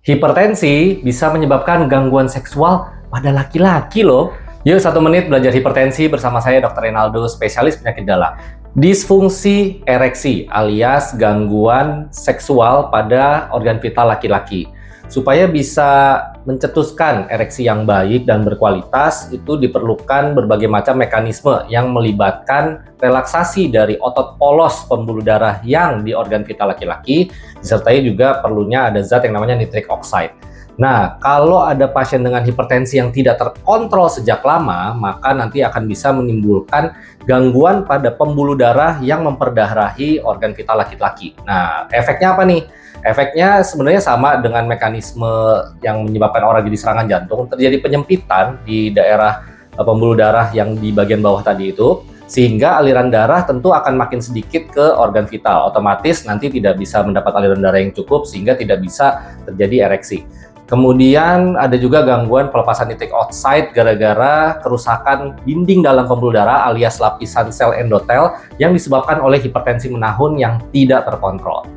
Hipertensi bisa menyebabkan gangguan seksual pada laki-laki loh. Yuk 1 menit belajar hipertensi bersama saya Dr. Renaldo, spesialis penyakit dalam. Disfungsi ereksi alias gangguan seksual pada organ vital laki-laki. Supaya bisa mencetuskan ereksi yang baik dan berkualitas, itu diperlukan berbagai macam mekanisme yang melibatkan relaksasi dari otot polos pembuluh darah yang di organ vital laki-laki, disertai juga perlunya ada zat yang namanya nitric oxide. Nah, kalau ada pasien dengan hipertensi yang tidak terkontrol sejak lama, maka nanti akan bisa menimbulkan gangguan pada pembuluh darah yang memperdarahi organ vital laki-laki. Nah, efeknya apa nih? Efeknya sebenarnya sama dengan mekanisme yang menyebabkan orang jadi serangan jantung, terjadi penyempitan di daerah pembuluh darah yang di bagian bawah tadi itu, sehingga aliran darah tentu akan makin sedikit ke organ vital. Otomatis nanti tidak bisa mendapat aliran darah yang cukup sehingga tidak bisa terjadi ereksi. Kemudian ada juga gangguan pelepasan nitric oxide gara-gara kerusakan dinding dalam pembuluh darah alias lapisan sel endotel yang disebabkan oleh hipertensi menahun yang tidak terkontrol.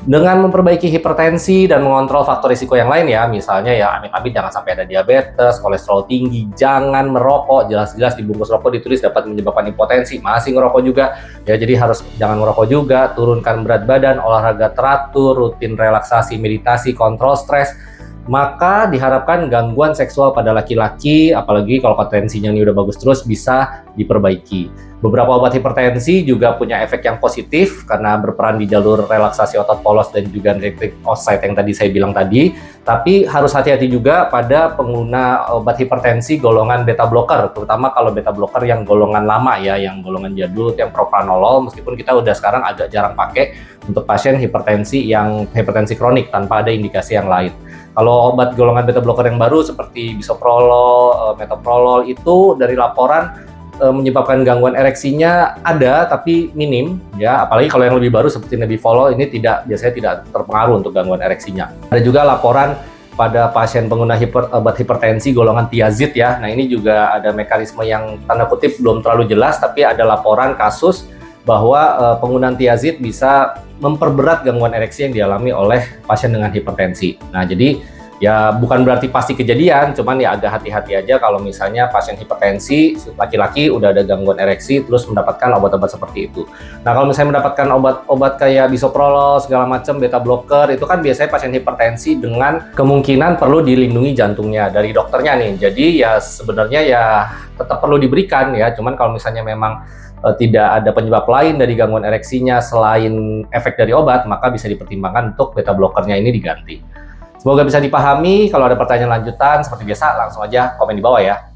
Dengan memperbaiki hipertensi dan mengontrol faktor risiko yang lain ya, misalnya ya amit-amit jangan sampai ada diabetes, kolesterol tinggi, jangan merokok, jelas-jelas di bungkus rokok ditulis dapat menyebabkan impotensi, masih ngerokok juga, ya jadi harus jangan ngerokok juga, turunkan berat badan, olahraga teratur, rutin relaksasi, meditasi, kontrol stres, maka diharapkan gangguan seksual pada laki-laki, apalagi kalau potensinya ini udah bagus terus, bisa diperbaiki. Beberapa obat hipertensi juga punya efek yang positif karena berperan di jalur relaksasi otot polos dan juga nitric oxide yang tadi saya bilang tadi. Tapi harus hati-hati juga pada pengguna obat hipertensi golongan beta blocker, terutama kalau beta blocker yang golongan lama ya, yang golongan jadul, yang propranolol, meskipun kita udah sekarang agak jarang pakai untuk pasien hipertensi yang hipertensi kronik tanpa ada indikasi yang lain. Kalau obat golongan beta blocker yang baru seperti bisoprolol, metoprolol itu dari laporan menyebabkan gangguan ereksinya ada tapi minim ya, apalagi kalau yang lebih baru seperti nebivolol ini biasanya tidak terpengaruh untuk gangguan ereksinya. Ada juga laporan pada pasien pengguna obat hipertensi golongan tiazid ya. Nah, ini juga ada mekanisme yang tanda kutip belum terlalu jelas, tapi ada laporan kasus bahwa penggunaan tiazid bisa memperberat gangguan ereksi yang dialami oleh pasien dengan hipertensi. Nah, jadi ya bukan berarti pasti kejadian, cuman ya agak hati-hati aja kalau misalnya pasien hipertensi laki-laki udah ada gangguan ereksi terus mendapatkan obat-obat seperti itu. Nah, kalau misalnya mendapatkan obat-obat kayak bisoprolol segala macam, beta blocker, itu kan biasanya pasien hipertensi dengan kemungkinan perlu dilindungi jantungnya dari dokternya nih. Jadi ya sebenarnya ya tetap perlu diberikan ya, cuman kalau misalnya memang tidak ada penyebab lain dari gangguan ereksinya selain efek dari obat, maka bisa dipertimbangkan untuk beta blockernya ini diganti. Semoga bisa dipahami. Kalau ada pertanyaan lanjutan, seperti biasa langsung aja komen di bawah ya.